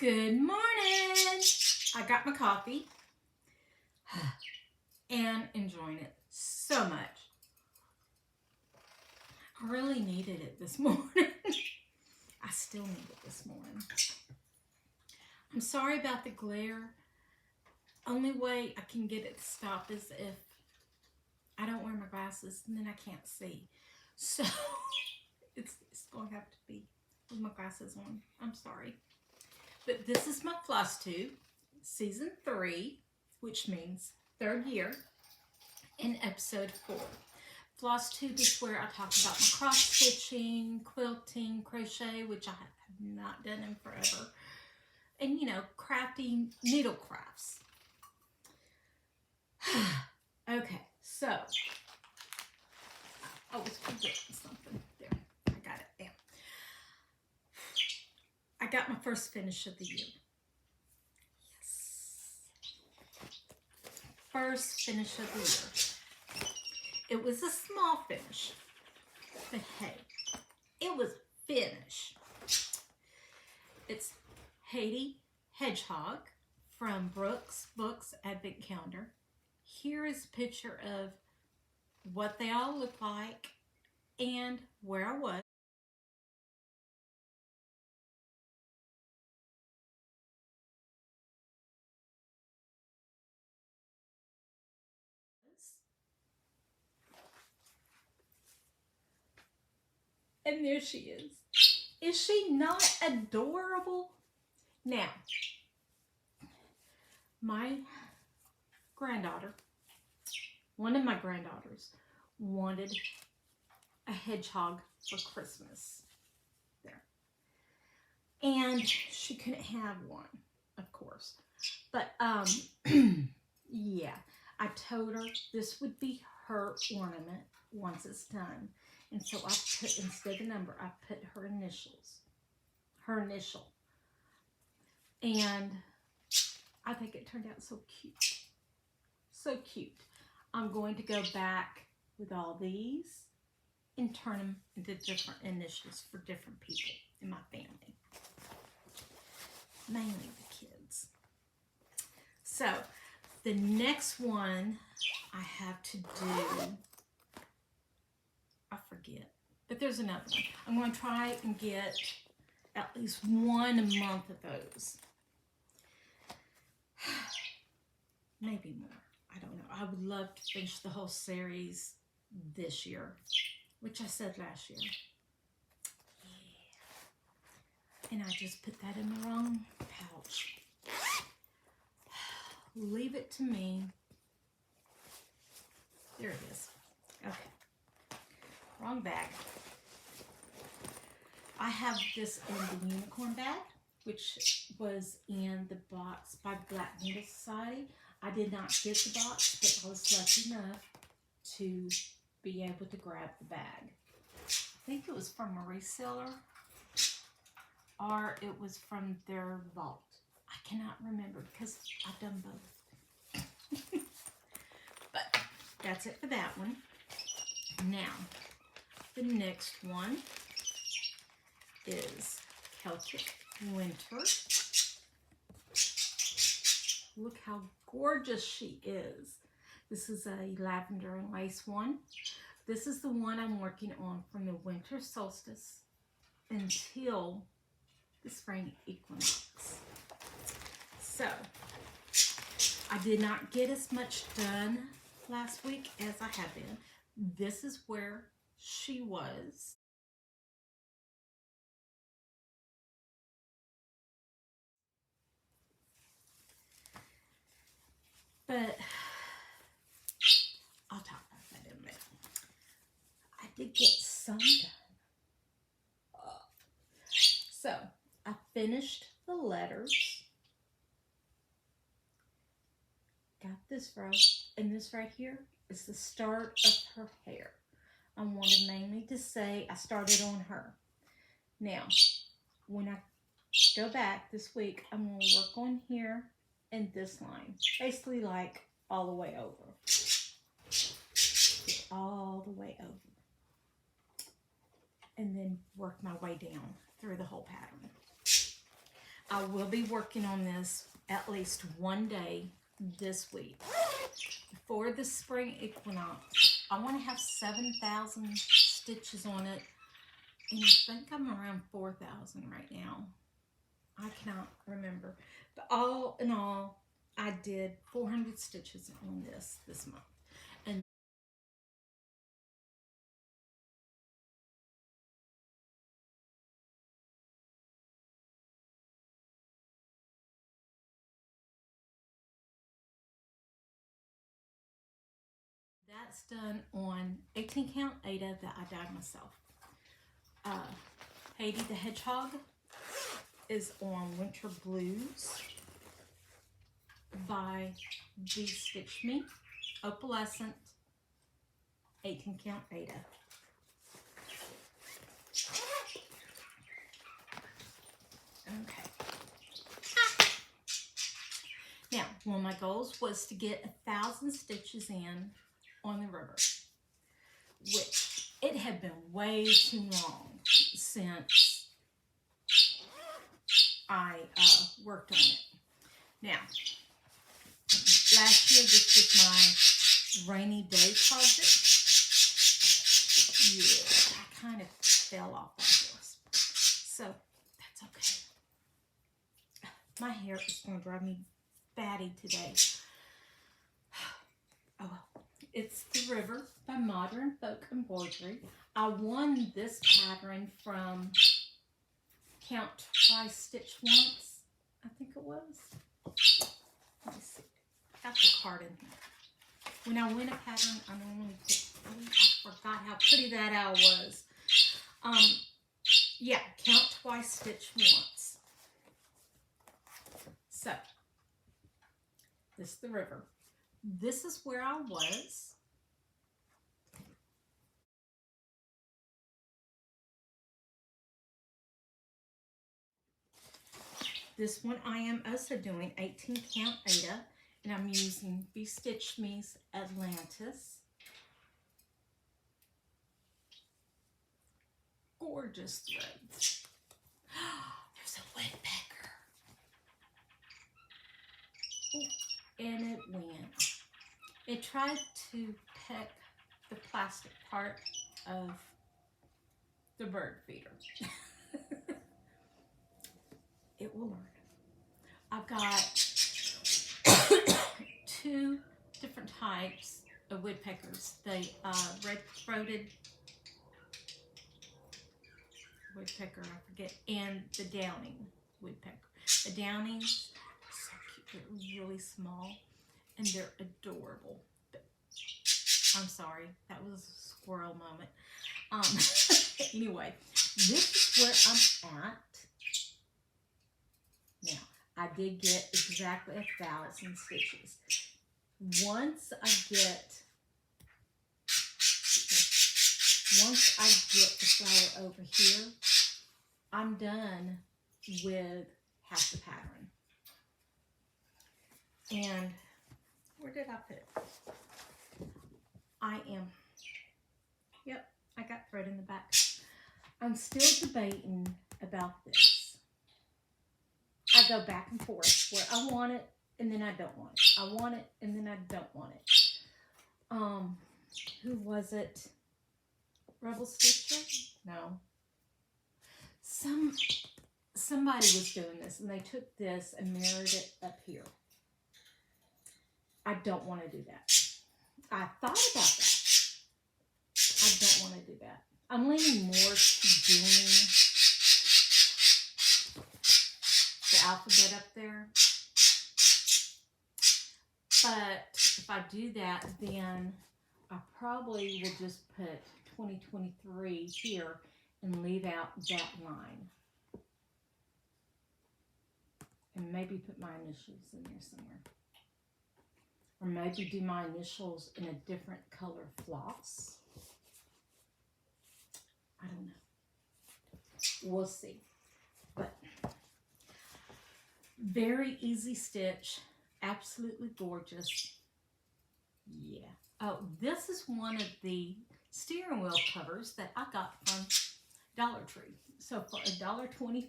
Good morning. I got my coffee and enjoying it so much. I really needed it this morning. I still need it this morning. I'm sorry about the glare. Only way I can get it to stop is if I don't wear my glasses and then I can't see. So it's going to have to be with my glasses on. I'm sorry. But this is my Flosstube, season 3, which means 3rd year, in episode 4. Flosstube is where I talk about my cross stitching, quilting, crochet, which I have not done in forever, and crafting needle crafts. Okay, so I was forgetting something. There, I got it down. I got my first finish of the year. Yes. First finish of the year. It was a small finish, but hey, it was a finish. It's Hattie, Hedgehog from Brooke's Books Advent Calendar. Here is a picture of what they all look like and where I was. And there she is. Is she not adorable? Now, my granddaughter, one of my granddaughters, wanted a hedgehog for Christmas. There. And she couldn't have one, of course. But, yeah, I told her this would be her ornament once it's done. And so I put, instead of a number, I put her initials. Her initial. And I think it turned out so cute. So cute. I'm going to go back with all these and turn them into different initials for different people in my family. Mainly the kids. So, the next one I have to do, I forget, but there's another one. I'm going to try and get at least one a month of those. Maybe more. I don't know. I would love to finish the whole series this year, which I said last year. Yeah. And I just put that in the wrong pouch. Leave it to me. There it is. Okay. Wrong bag. I have this in the unicorn bag, which was in the box by Black Needle Society. I did not get the box, but I was lucky enough to be able to grab the bag. I think it was from a reseller, or it was from their vault. I cannot remember because I've done both. But that's it for that one. Now, the next one is Celtic Winter. Look how gorgeous she is. This is a lavender and lace one. This is the one I'm working on from the winter solstice until the spring equinox. So, I did not get as much done last week as I have been. This is where she was. But I'll talk about that in a minute. I did get some done. So, I finished the letters. Got this row, and this right here is the start of her hair. I wanted mainly to say I started on her. Now, when I go back this week, I'm going to work on here and this line. Basically like all the way over. All the way over. And then work my way down through the whole pattern. I will be working on this at least one day this week. For the spring equinox, I want to have 7,000 stitches on it, and I think I'm around 4,000 right now. I cannot remember, but all in all, I did 400 stitches on this month. And that's done on 18 count Aida that I dyed myself. Hattie the Hedgehog is on Winter Blues by BeStitchMe, Opalescent, 18 count Aida. Okay. Now, one of my goals was to get 1,000 stitches in on the river, which it had been way too long since I worked on it. Now, last year this was my rainy day project. Yeah, I kind of fell off that horse, so that's okay. My hair is going to drive me batty today. Oh well. It's The River by Modern Folk Embroidery. I won this pattern from Count Twice Stitch Once, I think it was. Let me see. I got the card in here. When I win a pattern, I normally put, I forgot how pretty that owl was. Yeah, Count Twice Stitch Once. So, this is The River. This is where I was. This one I am also doing 18 count Aida, and I'm using BeStitchMe's Atlantis. Gorgeous threads. There's a woodpecker. Ooh, and it went. It tried to peck the plastic part of the bird feeder. It will learn. I've got 2 different types of woodpeckers. The red-throated woodpecker, I forget, and the downing woodpecker. The downings are so cute. They're really small, and they're adorable. But, I'm sorry, that was a squirrel moment. Anyway, this is where I'm at. Now, I did get exactly 1,000 stitches. Once I get the flower over here, I'm done with half the pattern. And where did I put it? Yep, I got thread in the back. I'm still debating about this. I go back and forth where I want it and then I don't want it. I want it and then I don't want it. Who was it? Rebel Stitcher? No. Somebody was doing this and they took this and mirrored it up here. I don't want to do that. I thought about that. I don't want to do that. I'm leaning more to doing the alphabet up there. But if I do that, then I probably will just put 2023 here and leave out that line. And maybe put my initials in there somewhere. Or maybe do my initials in a different color floss. I don't know. We'll see. But very easy stitch. Absolutely gorgeous. Yeah. Oh, this is one of the steering wheel covers that I got from Dollar Tree. So for $1.25.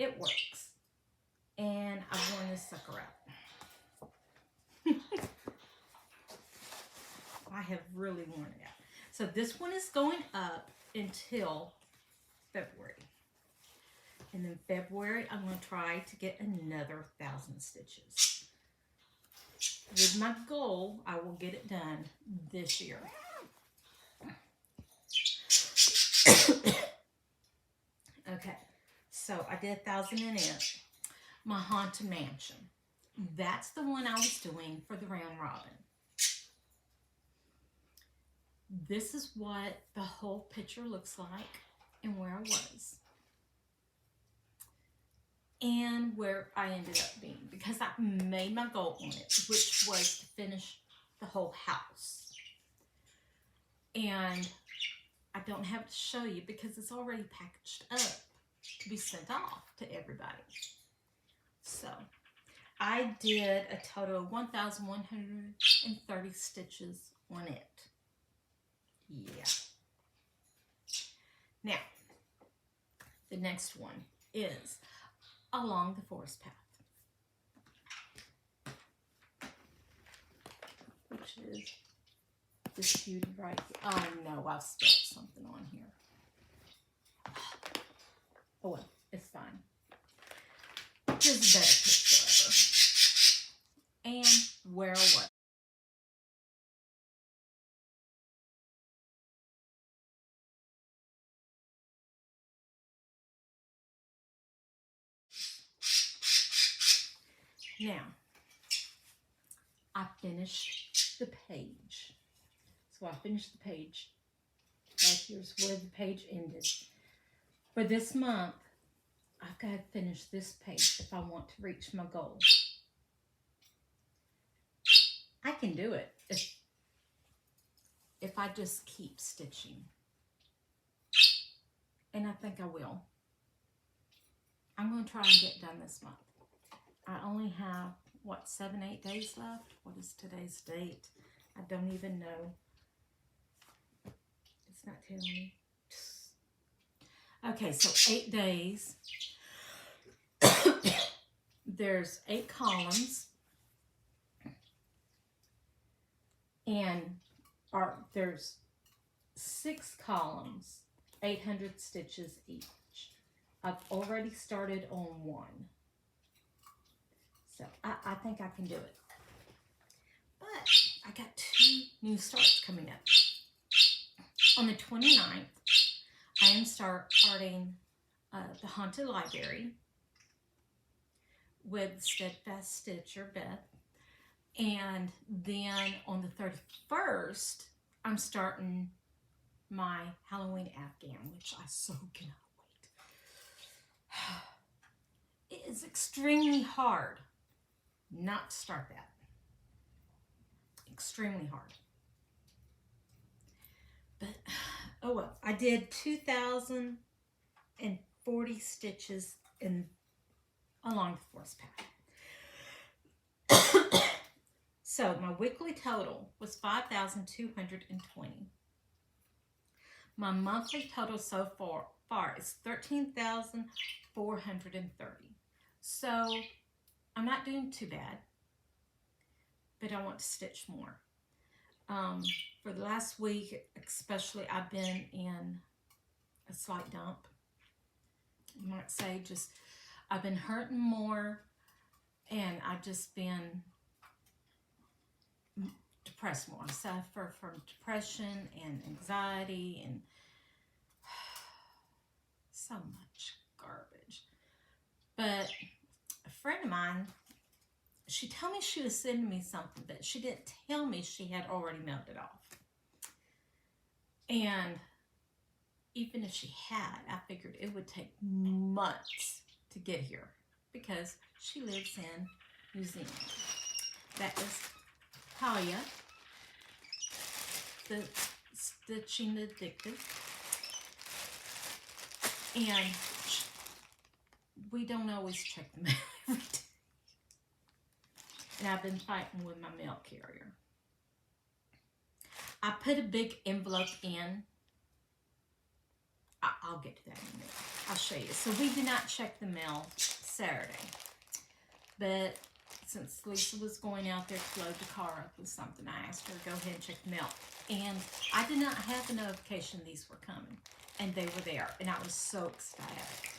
it works. And I've worn this sucker out. I have really worn it out. So this one is going up until February. And then February, I'm going to try to get another 1,000 stitches. With my goal, I will get it done this year. Okay, so I did 1,000 in it. My Haunted Mansion. That's the one I was doing for the round robin. This is what the whole picture looks like and where I was. And where I ended up being, because I made my goal on it, which was to finish the whole house. And I don't have to show you because it's already packaged up to be sent off to everybody. So I did a total of 1,130 stitches on it. Yeah. Now, the next one is Along the Forest Path, which is this beauty right here. Oh no, I've spelled something on here. Oh well, it's fine. Here's a better picture of her. And where I was. Now, I finished the page. So I finished the page. Right here's where the page ended. For this month, I've got to finish this page if I want to reach my goal. I can do it if I just keep stitching. And I think I will. I'm going to try and get done this month. I only have, what, 7-8 days left? What is today's date? I don't even know. It's not telling me. Okay, so 8 days. There's 8 columns. And there's 6 columns, 800 stitches each. I've already started on 1. So I think I can do it. But I got 2 new starts coming up. On the 29th, I am starting the Haunted Library with Steadfast Stitcher, Beth. And then on the 31st, I'm starting my Halloween Afghan, which I so cannot wait. It is extremely hard not to start that. Extremely hard. But, oh well, I did 2,040 stitches along the forest path. So my weekly total was 5,220. My monthly total so far is 13,430. So I'm not doing too bad, but I want to stitch more. For the last week, especially, I've been in a slight dump. You might say I've been hurting more, and I've just been depressed more. I suffer from depression and anxiety and so much garbage. But a friend of mine, she told me she was sending me something, but she didn't tell me she had already mailed it off. And even if she had, I figured it would take months to get here because she lives in New Zealand. That is Talia, the Stitching Addictive. And we don't always check the mail every day. And I've been fighting with my mail carrier. I put a big envelope in I'll get to that in a minute. I'll show you. So we did not check the mail Saturday. But since Lisa was going out there to load the car up with something, I asked her to go ahead and check the mail. And I did not have the notification these were coming. And they were there. And I was so ecstatic.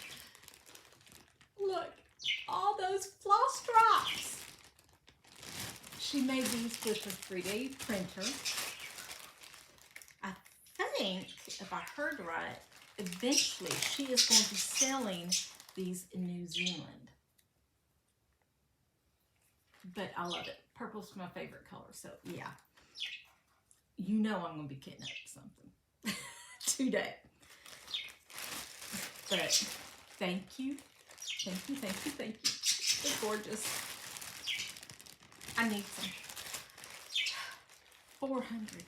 Look, all those floss drops. She made these with a 3D printer. I think, if I heard right, eventually she is going to be selling these in New Zealand. But I love it. Purple's my favorite color, so yeah. You know I'm going to be getting up something today. But thank you. Thank you, thank you, thank you. They're gorgeous. I need some. 400.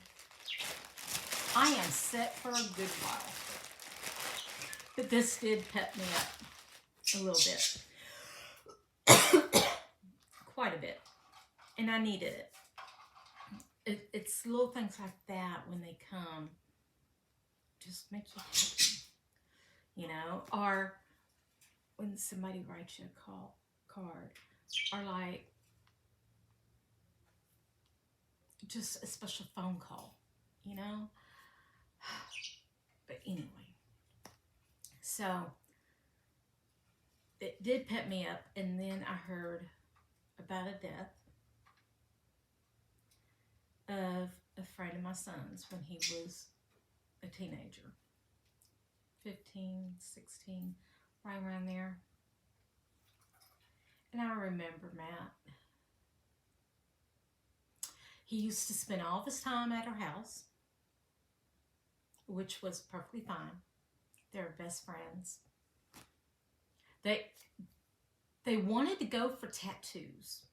I am set for a good while. But this did pep me up a little bit. Quite a bit. And I needed it. It's little things like that when they come. Just make you happy. You know? Or when somebody writes you a card. Or like just a special phone call. You know? But anyway. So, it did pep me up, and then I heard about a death of a friend of my son's when he was a teenager. 15, 16, right around there. And I remember Matt. He used to spend all of his time at our house, which was perfectly fine. They're best friends. They wanted to go for tattoos.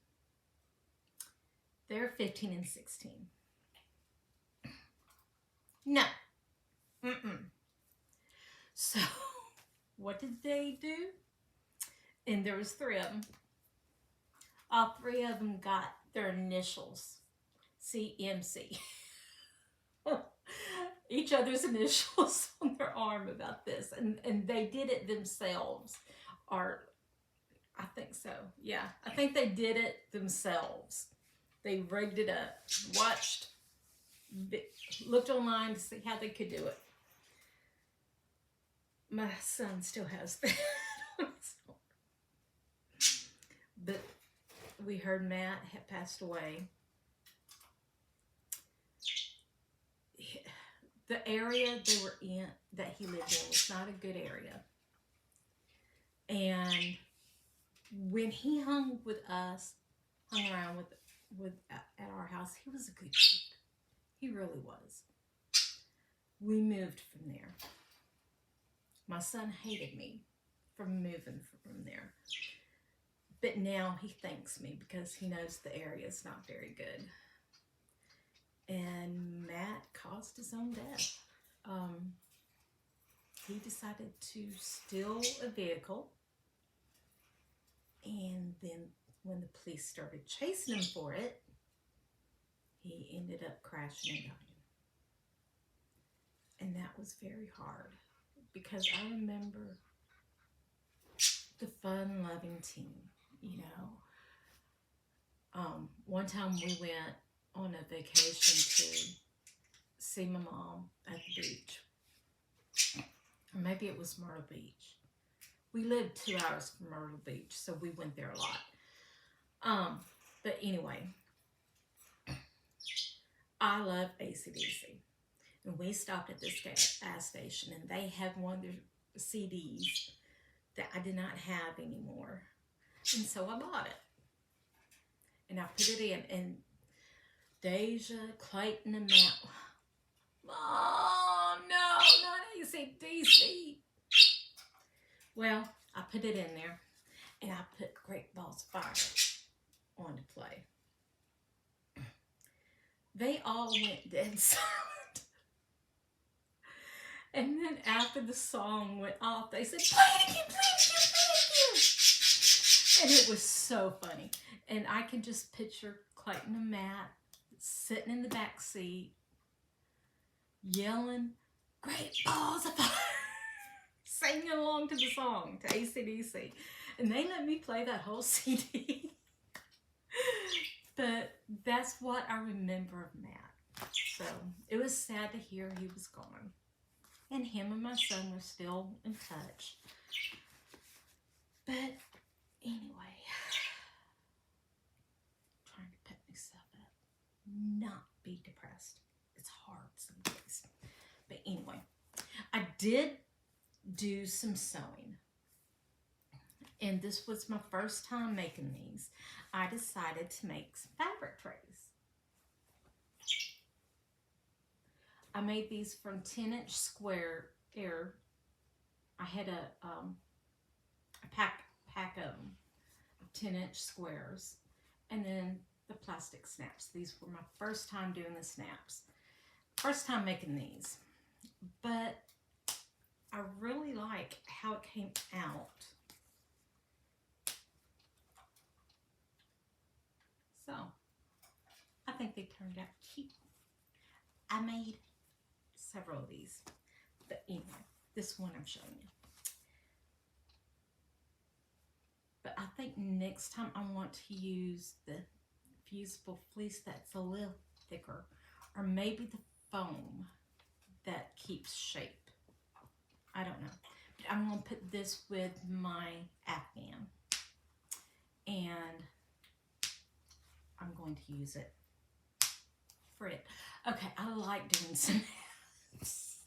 They're 15 and 16. No. So, what did they do? And there was 3 of them. All 3 of them got their initials. CMC. Each other's initials on their arm about this. And they did it themselves. Or, I think so. Yeah, I think they did it themselves. They rigged it up. Watched, looked online to see how they could do it. My son still has that. But we heard Matt had passed away. The area they were in, that he lived in, was not a good area. And when he hung around with at our house, he was a good kid. He really was. We moved from there. My son hated me for moving from there. But now he thanks me because he knows the area is not very good. And Matt caused his own death. He decided to steal a vehicle. And then when the police started chasing him for it, he ended up crashing and dying. And that was very hard because I remember the fun-loving teen, you know. One time we went on a vacation to see my mom at the beach. Or maybe it was Myrtle Beach. We lived 2 hours from Myrtle Beach, so we went there a lot. But anyway, I love AC/DC. And we stopped at this gas station, and they had one of their CDs that I did not have anymore. And so I bought it. And I put it in, and Deja, Clayton, and Matt. Oh, no, not AC/DC. Well, I put it in there, and I put Great Balls of Fire on to play. They all went dead silent. And then after the song went off, they said, play it again, play it again, play it again. And it was so funny. And I can just picture Clayton and Matt sitting in the back seat, yelling, Great Balls of Fire. singing along to the song, to AC/DC. And they let me play that whole CD. But that's what I remember of Matt. So it was sad to hear he was gone. And him and my son were still in touch. But anyway, trying to pick myself up, not be depressed. It's hard some days. But anyway, I did do some sewing. And this was my first time making these. I decided to make some fabric trays. I made these from 10-inch square air. I had a pack of 10-inch squares, and then the plastic snaps. These were my first time doing the snaps. First time making these, but I really like how it came out. So, I think they turned out cute. I made several of these, but anyway, this one I'm showing you. But I think next time I want to use the fusible fleece that's a little thicker, or maybe the foam that keeps shape. I don't know. But I'm going to put this with my Afghan, and I'm going to use it for it. Okay, I like doing some hats.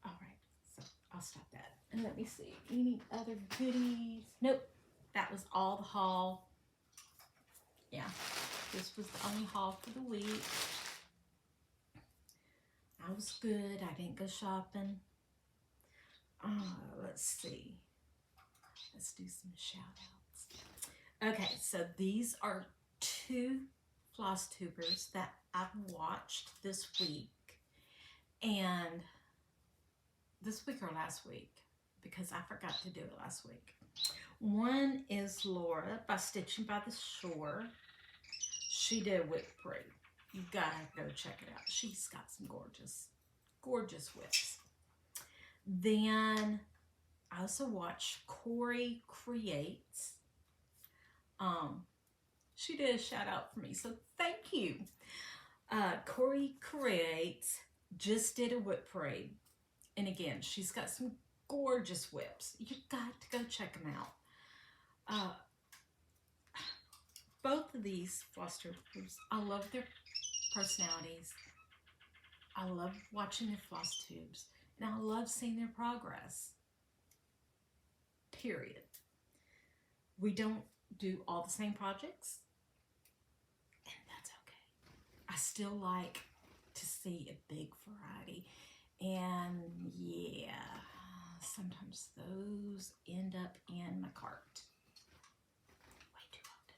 All right, so I'll stop that. And let me see, any other goodies? Nope, that was all the haul. Yeah, this was the only haul for the week. I was good. I didn't go shopping. Let's see. Let's do some shout outs. Okay, so these are 2 Flosstubers that I've watched this week. And this week or last week, because I forgot to do it last week. One is Laura by Stitching by the Shore. She did a whip braid. You gotta go check it out. She's got some gorgeous, gorgeous whips. Then I also watched Corey Creates. She did a shout out for me, so thank you. Corey Creates just did a whip braid. And again, she's got some gorgeous whips. You got to go check them out. Both of these Flosstubers, I love their personalities. I love watching their floss tubes. And I love seeing their progress. Period. We don't do all the same projects. And that's okay. I still like to see a big variety. And yeah, sometimes those end up in my cart way too often.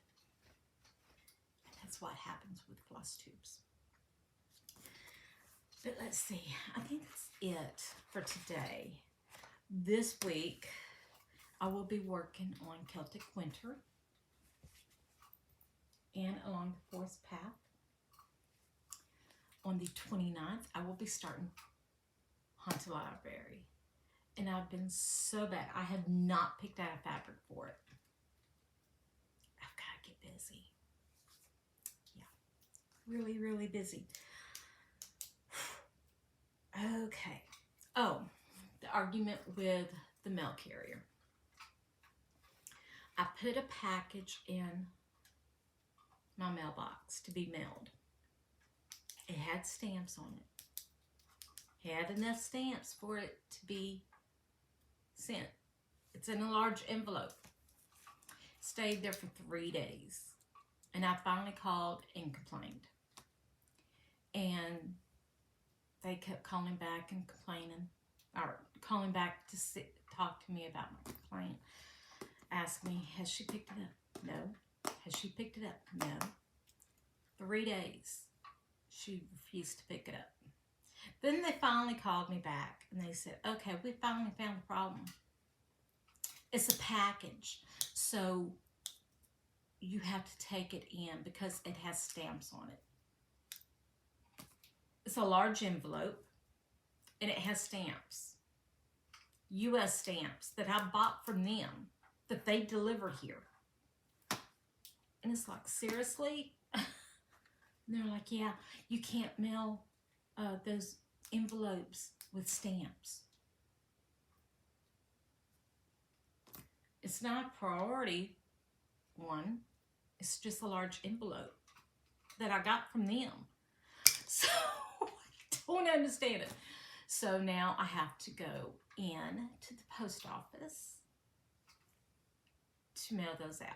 And that's what happens with floss tubes. But let's see, I think that's it for today. This week, I will be working on Celtic Winter and along the Forest Path. On the 29th, I will be starting Haunted Library. And I've been so bad. I have not picked out a fabric for it. I've got to get busy. Yeah, really, really busy. Okay. Oh, the argument with the mail carrier. I put a package in my mailbox to be mailed. It had stamps on it. It had enough stamps for it to be sent. It's in a large envelope. Stayed there for 3 days. And I finally called and complained. And they kept calling back and complaining, or calling back to talk to me about my complaint. Asked me, has she picked it up? No. Has she picked it up? No. 3 days. She refused to pick it up. Then they finally called me back and they said, okay, we finally found the problem. It's a package. So you have to take it in because it has stamps on it. It's a large envelope and it has stamps. U.S. stamps that I bought from them that they delivered here. And it's like, seriously? And they're like, yeah, you can't mail those envelopes with stamps. It's not a priority one. It's just a large envelope that I got from them. So I don't understand it. So now I have to go in to the post office to mail those out,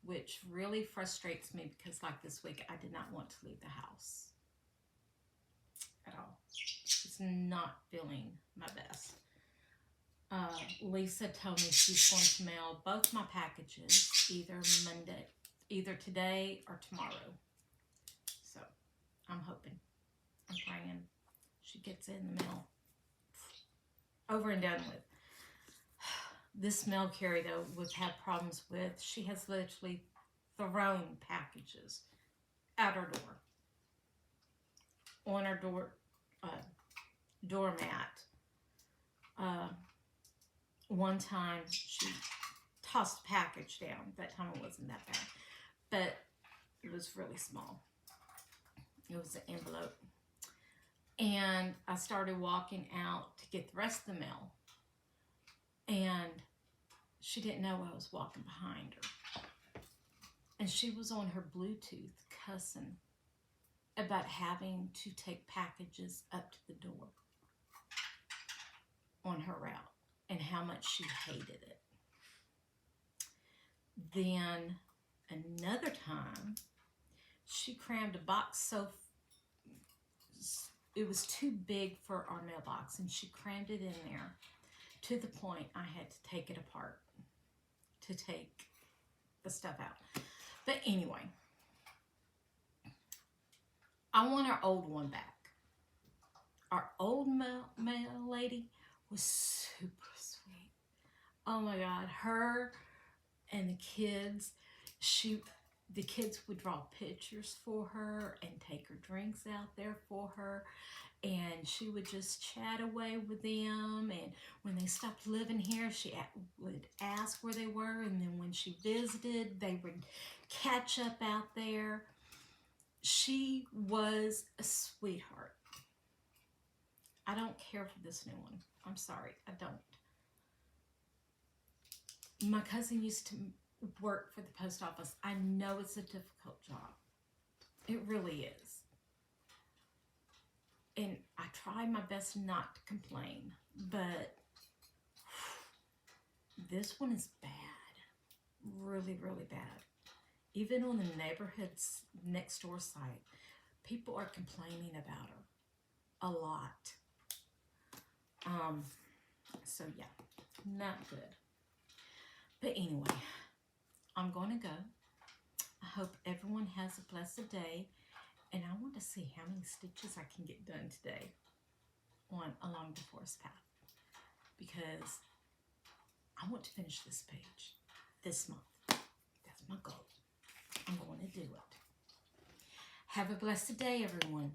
which really frustrates me because like this week I did not want to leave the house at all. Just not feeling my best. Lisa told me she's going to mail both my packages either today or tomorrow. So I'm hoping, I'm praying she gets it in the mail. Over and done with. This mail carrier though we've had problems with. She has literally thrown packages out our door, on our doormat. One time she tossed a package down. That time it wasn't that bad, but it was really small. It was an envelope. And I started walking out to get the rest of the mail. And she didn't know I was walking behind her. And she was on her Bluetooth cussing about having to take packages up to the door on her route and how much she hated it. Then another time, she crammed a box so it was too big for our mailbox, and she crammed it in there to the point I had to take it apart to take the stuff out. But anyway, I want our old one back. Our old mail lady was super sweet. Oh my God, her and the kids, the kids would draw pictures for her and take her drinks out there for her, and she would just chat away with them. And when they stopped living here, she would ask where they were, and then when she visited, they would catch up out there. She was a sweetheart. I don't care for this new one. I'm sorry, I don't. My cousin used to work for the post office. I know it's a difficult job. It really is. And I try my best not to complain, but this one is bad. Really, really bad. Even on the neighborhood's next door site, people are complaining about her a lot. So yeah, not good. But anyway, I'm going to go. I hope everyone has a blessed day. And I want to see how many stitches I can get done today along the forest path. Because I want to finish this page this month. That's my goal. I'm going to do it. Have a blessed day, everyone.